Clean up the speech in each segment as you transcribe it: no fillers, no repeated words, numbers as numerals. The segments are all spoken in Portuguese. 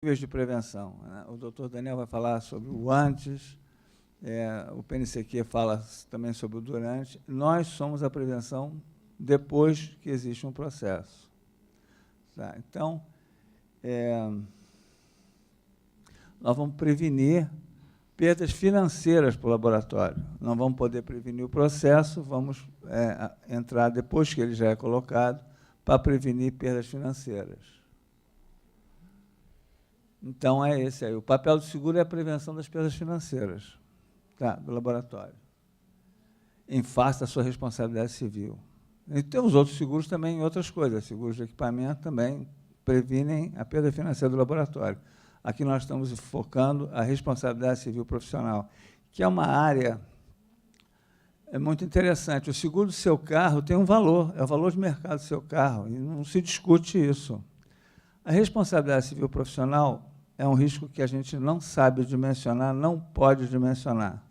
de prevenção, né? O doutor Daniel vai falar sobre o antes, o PNCQ fala também sobre o durante. Nós somos a prevenção depois que existe um processo. Tá? Então, nós vamos prevenir perdas financeiras para o laboratório. Não vamos poder prevenir o processo, vamos entrar, depois que ele já é colocado, para prevenir perdas financeiras. Então, é esse aí. O papel do seguro é a prevenção das perdas financeiras, tá, do laboratório, em face da sua responsabilidade civil. E tem os outros seguros também em outras coisas. Seguros de equipamento também previnem a perda financeira do laboratório. Aqui nós estamos focando a responsabilidade civil profissional, que é uma área muito interessante. O seguro do seu carro tem um valor, é o valor de mercado do seu carro, e não se discute isso. A responsabilidade civil profissional é um risco que a gente não sabe dimensionar, não pode dimensionar.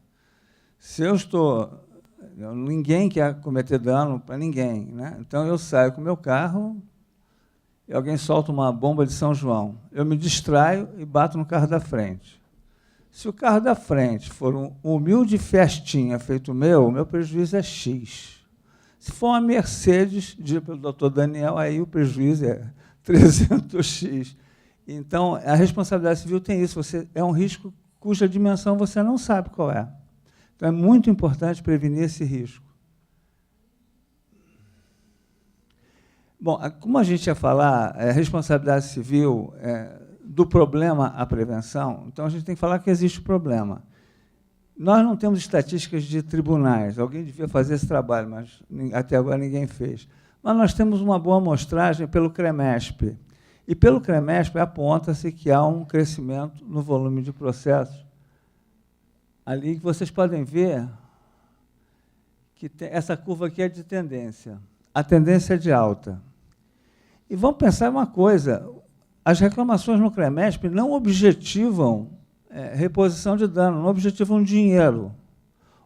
Se eu estou... Ninguém quer cometer dano para ninguém, né? Então, eu saio com o meu carro e alguém solta uma bomba de São João. Eu me distraio e bato no carro da frente. Se o carro da frente for um humilde festinha feito o meu prejuízo é X. Se for uma Mercedes, dito pelo doutor Daniel, aí o prejuízo é 300x. Então, a responsabilidade civil tem isso. É um risco cuja dimensão você não sabe qual é. Então, é muito importante prevenir esse risco. Bom, como a gente ia falar, a responsabilidade civil do problema à prevenção, então a gente tem que falar que existe o problema. Nós não temos estatísticas de tribunais. Alguém devia fazer esse trabalho, mas até agora ninguém fez. Mas nós temos uma boa amostragem pelo CREMESP. E pelo CREMESP aponta-se que há um crescimento no volume de processos. Ali que vocês podem ver que essa curva aqui é de tendência. A tendência é de alta. E vamos pensar uma coisa, as reclamações no CREMESP não objetivam reposição de dano, não objetivam dinheiro.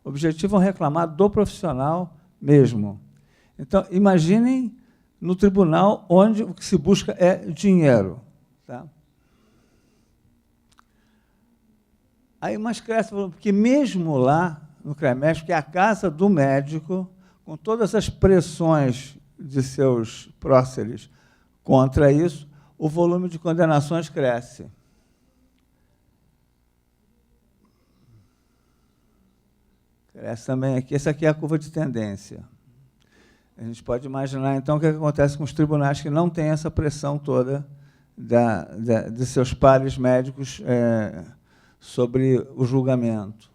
Objetivam reclamar do profissional mesmo. Então, imaginem no tribunal onde o que se busca é dinheiro. Tá? Aí, mas cresce, porque mesmo lá, no CREMESP, que é a casa do médico, com todas as pressões de seus próceres contra isso, o volume de condenações cresce. Cresce também aqui. Essa aqui é a curva de tendência. A gente pode imaginar, então, o que acontece com os tribunais que não têm essa pressão toda de seus pares médicos sobre o julgamento.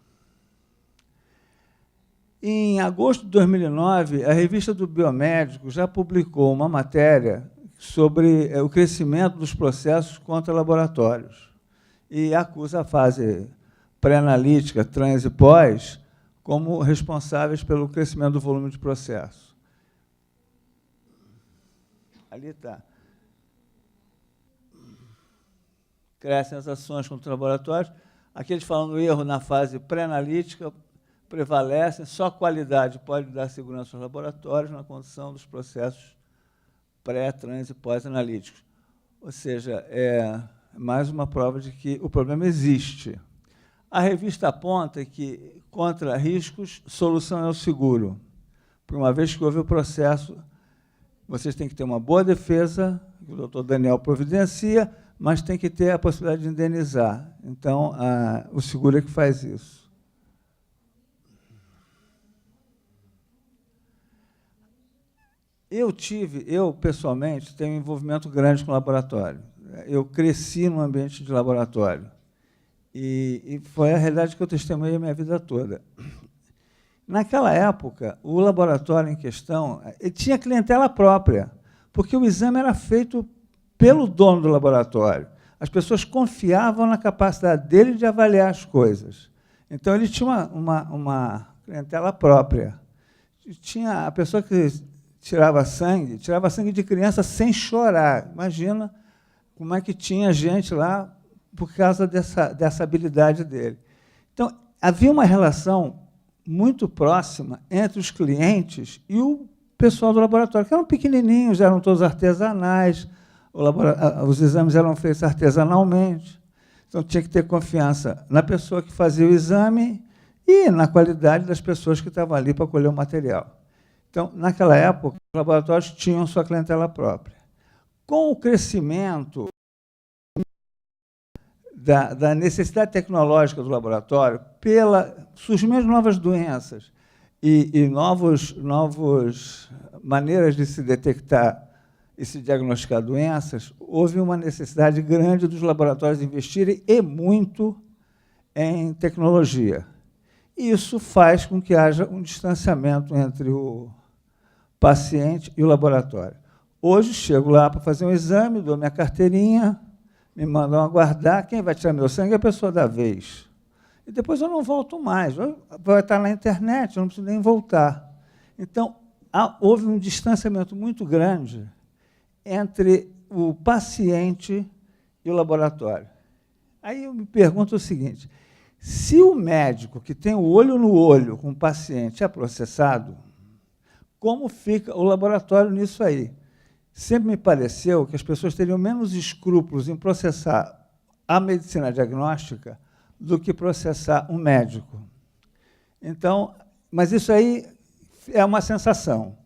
Em agosto de 2009, a revista do Biomédico já publicou uma matéria sobre o crescimento dos processos contra laboratórios e acusa a fase pré-analítica, trans e pós como responsáveis pelo crescimento do volume de processos. Ali está. Crescem as ações contra laboratórios. Aqui eles falam do erro na fase pré-analítica, prevalecem, só qualidade pode dar segurança aos laboratórios na condição dos processos pré, trans e pós-analíticos. Ou seja, é mais uma prova de que o problema existe. A revista aponta que, contra riscos, solução é o seguro. Por uma vez que houve o processo, vocês têm que ter uma boa defesa, que o doutor Daniel providencia, mas tem que ter a possibilidade de indenizar. Então, o seguro é que faz isso. Eu, pessoalmente, tenho um envolvimento grande com o laboratório. Eu cresci num ambiente de laboratório. E foi a realidade que eu testemunhei a minha vida toda. Naquela época, o laboratório em questão tinha clientela própria, porque o exame era feito pelo dono do laboratório. As pessoas confiavam na capacidade dele de avaliar as coisas. Então, ele tinha uma clientela própria. Tinha a pessoa que tirava sangue de criança sem chorar. Imagina como é que tinha gente lá por causa dessa habilidade dele. Então, havia uma relação muito próxima entre os clientes e o pessoal do laboratório, que eram pequenininhos, eram todos artesanais, os exames eram feitos artesanalmente, então tinha que ter confiança na pessoa que fazia o exame e na qualidade das pessoas que estavam ali para colher o material. Então, naquela época, os laboratórios tinham sua clientela própria. Com o crescimento da necessidade tecnológica do laboratório, pela surgimento de novas doenças e novas maneiras de se detectar e se diagnosticar doenças, houve uma necessidade grande dos laboratórios investirem e muito em tecnologia. Isso faz com que haja um distanciamento entre o paciente e o laboratório. Hoje, chego lá para fazer um exame, dou minha carteirinha, me mandam aguardar, quem vai tirar meu sangue é a pessoa da vez. E depois eu não volto mais, vai estar na internet, eu não preciso nem voltar. Então, houve um distanciamento muito grande entre o paciente e o laboratório. Aí eu me pergunto o seguinte, se o médico que tem o olho no olho com o paciente é processado, como fica o laboratório nisso aí? Sempre me pareceu que as pessoas teriam menos escrúpulos em processar a medicina diagnóstica do que processar um médico. Então, mas isso aí é uma sensação.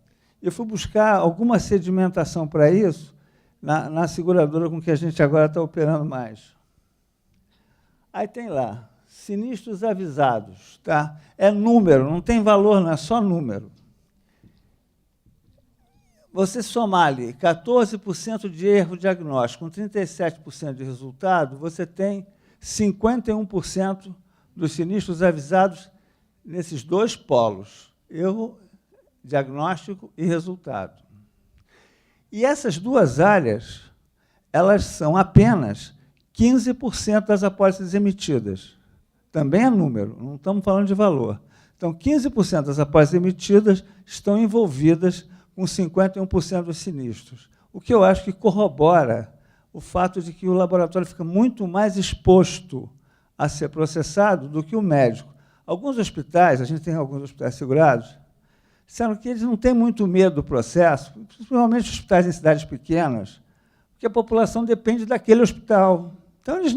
Eu fui buscar alguma sedimentação para isso na seguradora com que a gente agora está operando mais. Aí tem lá, sinistros avisados. Tá? É número, não tem valor, não é só número. Você somar ali 14% de erro diagnóstico com 37% de resultado, você tem 51% dos sinistros avisados nesses dois polos, erro diagnóstico e resultado. E essas duas áreas, elas são apenas 15% das apólices emitidas. Também é número, não estamos falando de valor. Então, 15% das apólices emitidas estão envolvidas com 51% dos sinistros, o que eu acho que corrobora o fato de que o laboratório fica muito mais exposto a ser processado do que o médico. Alguns hospitais, a gente tem alguns hospitais segurados, disseram que eles não têm muito medo do processo, principalmente hospitais em cidades pequenas, porque a população depende daquele hospital. Então, eles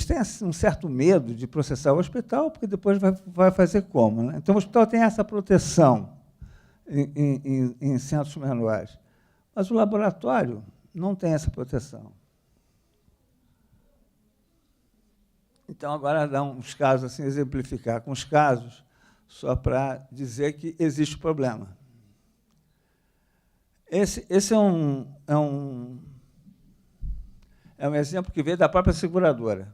têm um certo medo de processar o hospital, porque depois vai fazer como, né? Então, o hospital tem essa proteção em centros menores. Mas o laboratório não tem essa proteção. Então, agora dá uns casos, assim, exemplificar com os casos, só para dizer que existe problema. Esse é um exemplo que veio da própria seguradora.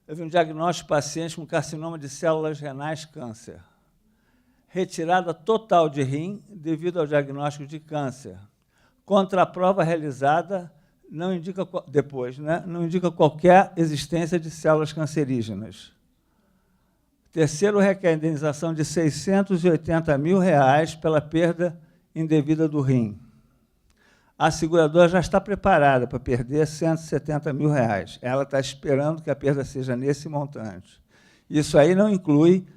Houve um diagnóstico de paciente com carcinoma de células renais câncer. Retirada total de rim devido ao diagnóstico de câncer. Contra a prova realizada, não indica, depois, né, não indica qualquer existência de células cancerígenas. Terceiro requer indenização de R$ 680 mil pela perda indevida do rim. A seguradora já está preparada para perder R$ 170 mil. Ela está esperando que a perda seja nesse montante. Isso aí não inclui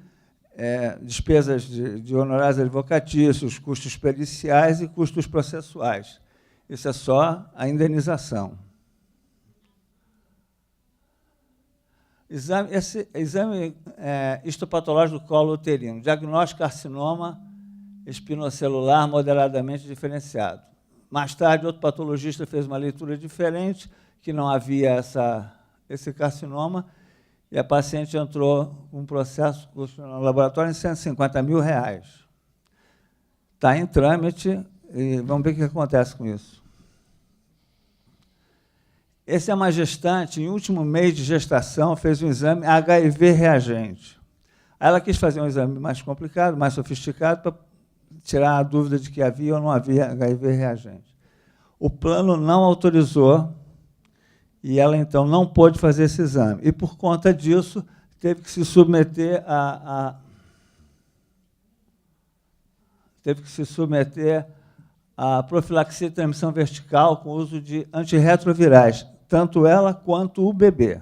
despesas de honorários advocatícios, custos periciais e custos processuais. Isso é só a indenização. Exame histopatológico do colo uterino, diagnóstico carcinoma espinocelular moderadamente diferenciado. Mais tarde, outro patologista fez uma leitura diferente, que não havia esse carcinoma, e a paciente entrou com um processo no laboratório em R$ 150 mil. Está em trâmite, e vamos ver o que acontece com isso. Essa é uma gestante, em último mês de gestação, fez um exame HIV reagente. Aí ela quis fazer um exame mais complicado, mais sofisticado, para tirar a dúvida de que havia ou não havia HIV reagente. O plano não autorizou, e ela, então, não pôde fazer esse exame. E, por conta disso, teve que se submeter à profilaxia de transmissão vertical com o uso de antirretrovirais, tanto ela quanto o bebê.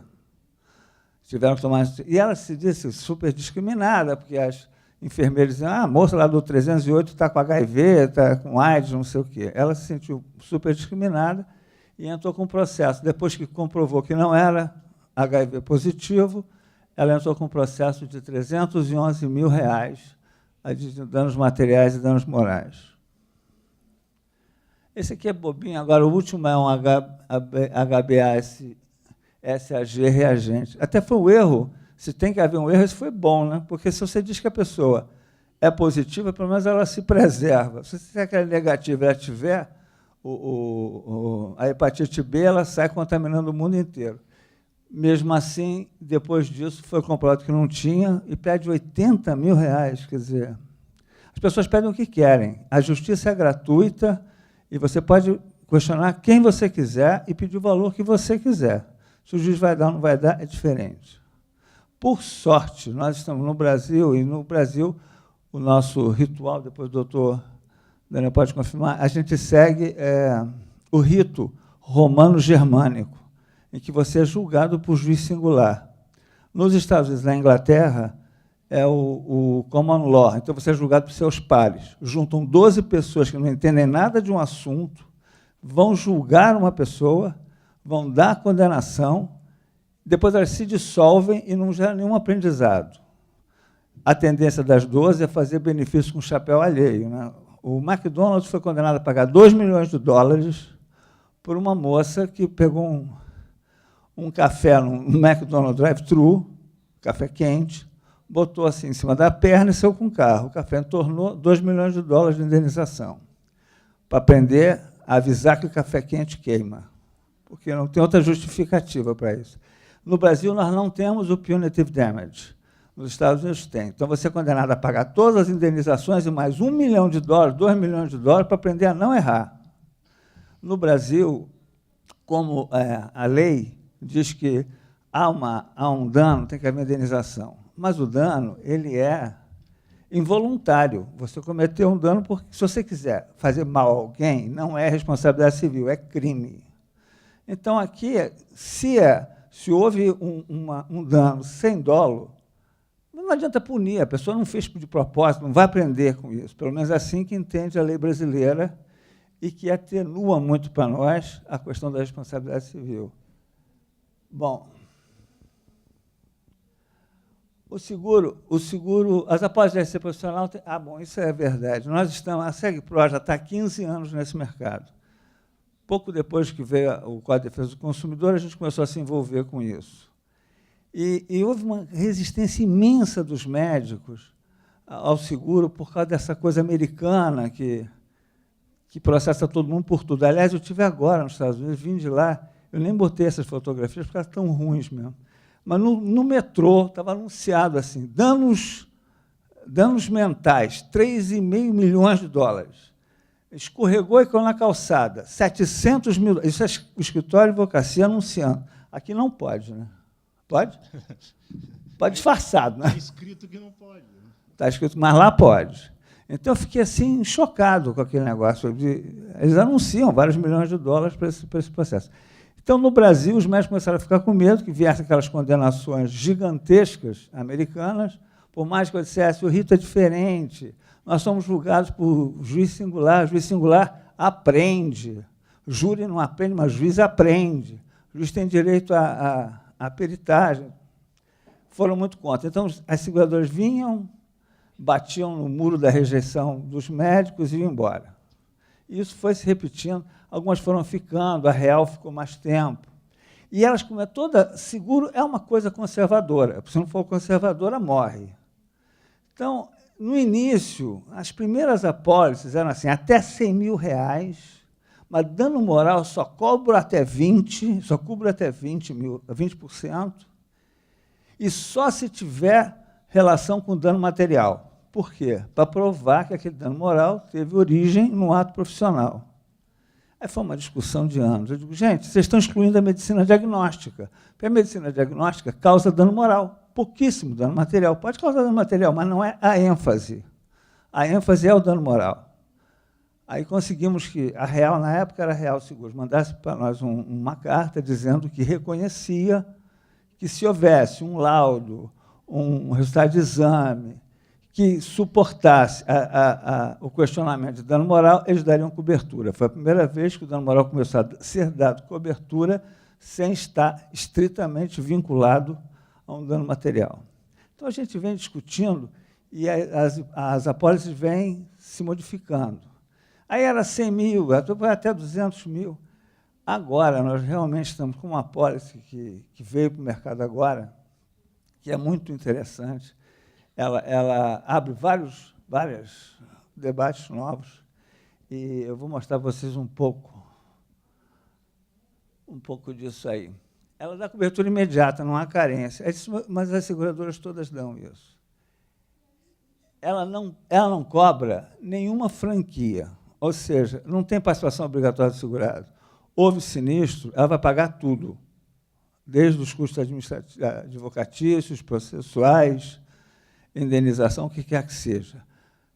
Tiveram que tomar... E ela se disse super discriminada, porque as enfermeiros diziam, a moça lá do 308 está com HIV, está com AIDS, não sei o quê. Ela se sentiu super discriminada e entrou com um processo. Depois que comprovou que não era HIV positivo, ela entrou com um processo de R$311 mil de danos materiais e danos morais. Esse aqui é bobinho, agora o último é um HbA-SAG reagente. Até foi um erro, se tem que haver um erro, isso foi bom, né? Porque se você diz que a pessoa é positiva, pelo menos ela se preserva. Se você é negativa e ela tiver, a hepatite B ela sai contaminando o mundo inteiro. Mesmo assim, depois disso, foi comprovado que não tinha e pede R$80 mil. Quer dizer, as pessoas pedem o que querem. A justiça é gratuita e você pode questionar quem você quiser e pedir o valor que você quiser. Se o juiz vai dar ou não vai dar, é diferente. Por sorte, nós estamos no Brasil, e no Brasil, o nosso ritual, depois o doutor Daniel pode confirmar, a gente segue o rito romano-germânico, em que você é julgado por juiz singular. Nos Estados Unidos, na Inglaterra, é o common law, então você é julgado por seus pares. Juntam 12 pessoas que não entendem nada de um assunto, vão julgar uma pessoa, vão dar a condenação, depois elas se dissolvem e não geram nenhum aprendizado. A tendência das 12 é fazer benefício com o chapéu alheio, né? O McDonald's foi condenado a pagar $2 milhões por uma moça que pegou um café no McDonald's drive-thru, café quente, botou assim em cima da perna e saiu com o carro. O café tornou $2 milhões de indenização, para aprender a avisar que o café quente queima, porque não tem outra justificativa para isso. No Brasil, nós não temos o punitive damage. Nos Estados Unidos tem. Então, você é condenado a pagar todas as indenizações e mais $1 milhão, $2 milhões para aprender a não errar. No Brasil, como a lei diz que há um dano, tem que haver indenização. Mas o dano ele é involuntário. Você cometeu um dano porque, se você quiser fazer mal a alguém, não é responsabilidade civil, é crime. Então, aqui, se houve um dano sem dolo, não adianta punir, a pessoa não fez de propósito, não vai aprender com isso. Pelo menos é assim que entende a lei brasileira e que atenua muito para nós a questão da responsabilidade civil. Bom, o seguro, as apólices de RC profissional, bom, isso é verdade. Nós estamos, a SegPro já está há 15 anos nesse mercado. Pouco depois que veio o Código de Defesa do Consumidor, a gente começou a se envolver com isso. E houve uma resistência imensa dos médicos ao seguro por causa dessa coisa americana que processa todo mundo por tudo. Aliás, eu estive agora nos Estados Unidos, vim de lá, eu nem botei essas fotografias porque elas estão ruins mesmo. Mas no metrô estava anunciado assim, danos mentais, $3,5 milhões. Escorregou e caiu na calçada, 700 mil. Isso é o escritório de advocacia anunciando. Aqui não pode, né? Pode? Pode disfarçado, né? Está escrito que não pode. Está escrito, mas lá pode. Então, eu fiquei assim, chocado com aquele negócio. Eles anunciam vários $milhões para esse processo. Então, no Brasil, os médicos começaram a ficar com medo que viessem aquelas condenações gigantescas americanas, por mais que eu dissesse, o rito é diferente, nós somos julgados por juiz singular aprende, júri não aprende, mas juiz aprende, o juiz tem direito à peritagem. Foram muito contra. Então, as seguradoras vinham, batiam no muro da rejeição dos médicos e iam embora. Isso foi se repetindo, algumas foram ficando, a Real ficou mais tempo. E elas, como é toda, seguro é uma coisa conservadora, se não for conservadora, morre. Então, no início, as primeiras apólices eram assim, até R$100 mil, mas dano moral só cobro até 20%, só cubro até 20%, e só se tiver relação com dano material. Por quê? Para provar que aquele dano moral teve origem no ato profissional. Aí foi uma discussão de anos. Eu digo, gente, vocês estão excluindo a medicina diagnóstica. Porque a medicina diagnóstica causa dano moral, pouquíssimo dano material. Pode causar dano material, mas não é a ênfase. A ênfase é o dano moral. Aí conseguimos que a Real, na época era a Real Seguros, mandasse para nós uma carta dizendo que reconhecia que se houvesse um laudo, um resultado de exame, que suportasse o questionamento de dano moral, eles dariam cobertura. Foi a primeira vez que o dano moral começou a ser dado cobertura sem estar estritamente vinculado a um dano material. Então, a gente vem discutindo e as apólices vêm se modificando. Aí era 100 mil, até 200 mil. Agora, nós realmente estamos com uma apólice que veio para o mercado agora, que é muito interessante. Ela abre vários debates novos, e eu vou mostrar para vocês um pouco disso aí. Ela dá cobertura imediata, não há carência, mas as seguradoras todas dão isso. Ela não cobra nenhuma franquia, ou seja, não tem participação obrigatória do segurado. Houve sinistro, ela vai pagar tudo, desde os custos advocatícios, processuais, indenização, o que quer que seja.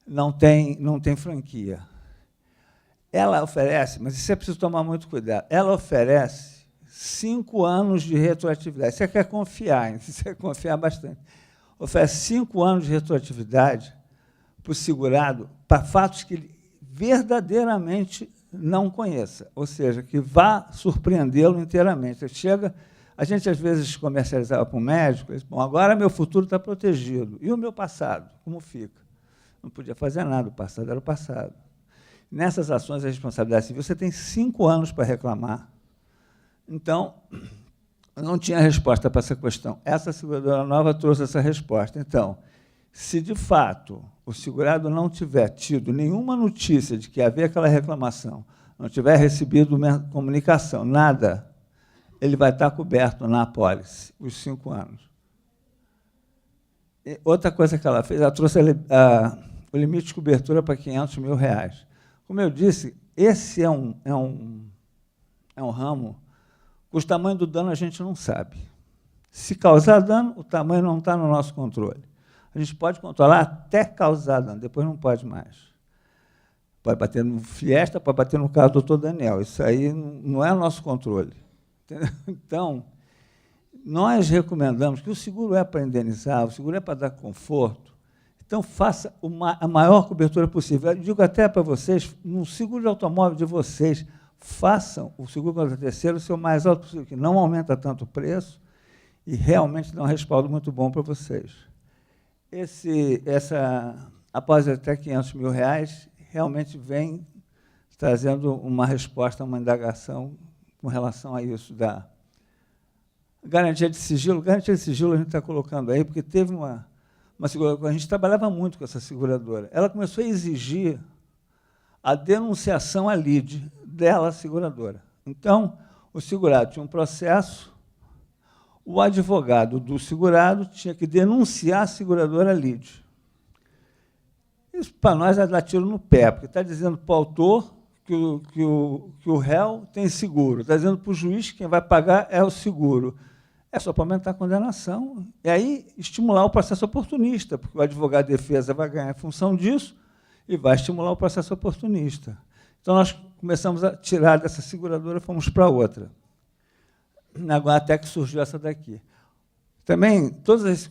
Não tem franquia. Ela oferece, mas isso é preciso tomar muito cuidado, ela oferece 5 anos de retroatividade. Você quer confiar, você quer confiar bastante. Oferece 5 anos de retroatividade para o segurado, para fatos que ele verdadeiramente não conheça, ou seja, que vá surpreendê-lo inteiramente. A gente, às vezes, comercializava para um médico, ele diz, bom, agora meu futuro está protegido. E o meu passado, como fica? Não podia fazer nada, o passado era o passado. Nessas ações de responsabilidade civil, você tem 5 anos para reclamar. Então, não tinha resposta para essa questão. Essa seguradora nova trouxe essa resposta. Então, se, de fato, o segurado não tiver tido nenhuma notícia de que havia aquela reclamação, não tiver recebido uma comunicação, nada, ele vai estar coberto na apólice, os 5 anos. E outra coisa que ela fez, ela trouxe o limite de cobertura para R$500 mil. Como eu disse, esse é um ramo cujo tamanho do dano a gente não sabe. Se causar dano, o tamanho não está no nosso controle. A gente pode controlar até causar dano, depois não pode mais. Pode bater no Fiesta, pode bater no carro do doutor Daniel. Isso aí não é nosso controle. Entendeu? Então, nós recomendamos que o seguro é para indenizar, o seguro é para dar conforto. Então, faça a maior cobertura possível. Eu digo até para vocês, no seguro de automóvel de vocês, façam o seguro contra terceiro o seu mais alto possível, que não aumenta tanto o preço e realmente dá um respaldo muito bom para vocês. Após até R$500 mil, realmente vem trazendo uma resposta, uma indagação com relação a isso da garantia de sigilo. Garantia de sigilo a gente está colocando aí, porque teve uma seguradora, a gente trabalhava muito com essa seguradora. Ela começou a exigir a denunciação à lide dela, seguradora. Então, o segurado tinha um processo, o advogado do segurado tinha que denunciar a seguradora à lide. Isso, para nós, é dar tiro no pé, porque está dizendo para o autor que o réu tem seguro, está dizendo para o juiz que quem vai pagar é o seguro. É só para aumentar a condenação. E aí estimular o processo oportunista, porque o advogado de defesa vai ganhar em função disso e vai estimular o processo oportunista. Então, nós começamos a tirar dessa seguradora e fomos para outra. Agora, até que surgiu essa daqui. Também,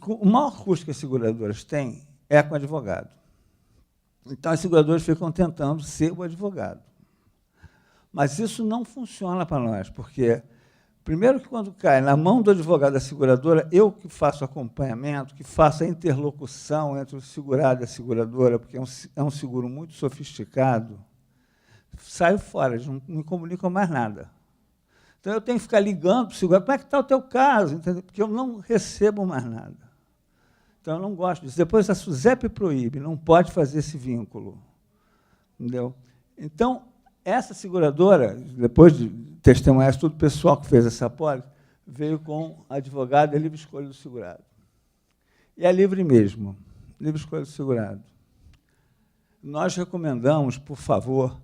o maior custo que as seguradoras têm é com o advogado. Então, as seguradoras ficam tentando ser o advogado. Mas isso não funciona para nós, porque, primeiro que quando cai na mão do advogado da seguradora, eu que faço acompanhamento, que faço a interlocução entre o segurado e a seguradora, porque é um seguro muito sofisticado, saio fora, eles não me comunicam mais nada. Então, eu tenho que ficar ligando para o segurado, como é que está o teu caso? Entendeu? Porque eu não recebo mais nada. Então, eu não gosto disso. Depois, a SUSEP proíbe, não pode fazer esse vínculo. Entendeu? Então, essa seguradora, depois de testemunhar isso tudo, o pessoal que fez essa apólice, veio com advogado e livre escolha do segurado. E é livre mesmo, livre escolha do segurado. Nós recomendamos, por favor,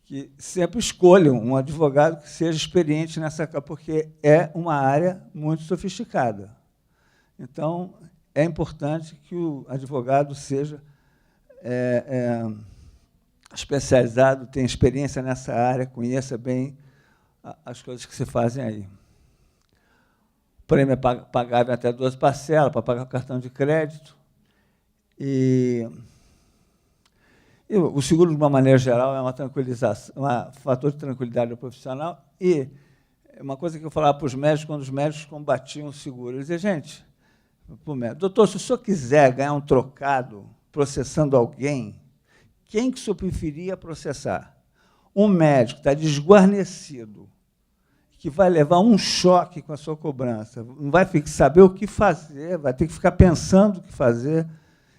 que sempre escolham um advogado que seja experiente nessa, porque é uma área muito sofisticada. Então, é importante que o advogado seja especializado, tenha experiência nessa área, conheça bem as coisas que se fazem aí. O prêmio é pagável até 12 parcelas, para pagar o cartão de crédito. E o seguro, de uma maneira geral, é uma tranquilização, um fator de tranquilidade do profissional. E uma coisa que eu falava para os médicos, quando os médicos combatiam o seguro, eles diziam, gente, para o médico, doutor, se o senhor quiser ganhar um trocado processando alguém, quem que o senhor preferia processar? Um médico que está desguarnecido, que vai levar um choque com a sua cobrança, não vai saber o que fazer, vai ter que ficar pensando o que fazer,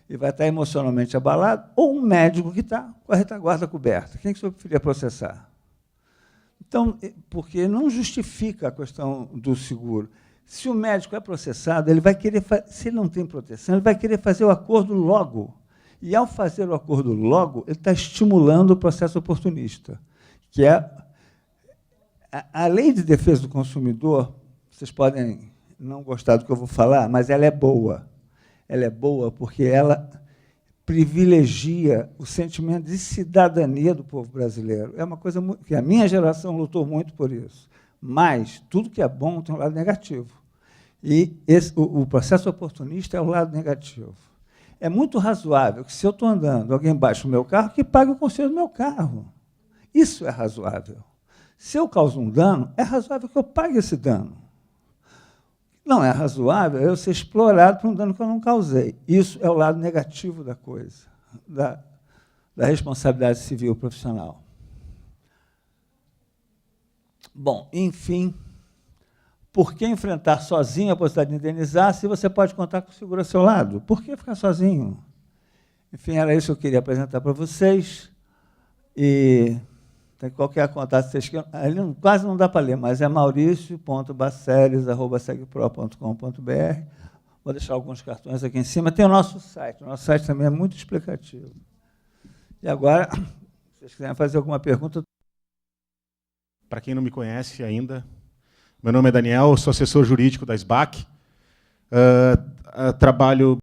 e vai estar emocionalmente abalado, ou um médico que está com a retaguarda coberta. Quem que o senhor preferia processar? Então, porque não justifica a questão do seguro. Se o médico é processado, ele vai querer, se ele não tem proteção, ele vai querer fazer o acordo logo. E, ao fazer o acordo logo, ele está estimulando o processo oportunista, que é a lei de defesa do consumidor. Vocês podem não gostar do que eu vou falar, mas ela é boa. Ela é boa porque ela privilegia o sentimento de cidadania do povo brasileiro. É uma coisa que a minha geração lutou muito por isso. Mas tudo que é bom tem um lado negativo. E o processo oportunista é o lado negativo. É muito razoável que, se eu estou andando, alguém baixa o meu carro, que pague o conserto do meu carro. Isso é razoável. Se eu causo um dano, é razoável que eu pague esse dano. Não é razoável eu ser explorado por um dano que eu não causei. Isso é o lado negativo da coisa, da responsabilidade civil profissional. Bom, enfim, por que enfrentar sozinho a possibilidade de indenizar se você pode contar com o seguro ao seu lado? Por que ficar sozinho? Enfim, era isso que eu queria apresentar para vocês. E qualquer contato, vocês ali quase não dá para ler, mas é mauricio.baceres@segpro.com.br. Vou deixar alguns cartões aqui em cima. Tem o nosso site também é muito explicativo. E agora, se vocês quiserem fazer alguma pergunta... Para quem não me conhece ainda, meu nome é Daniel, sou assessor jurídico da SBAC. Trabalho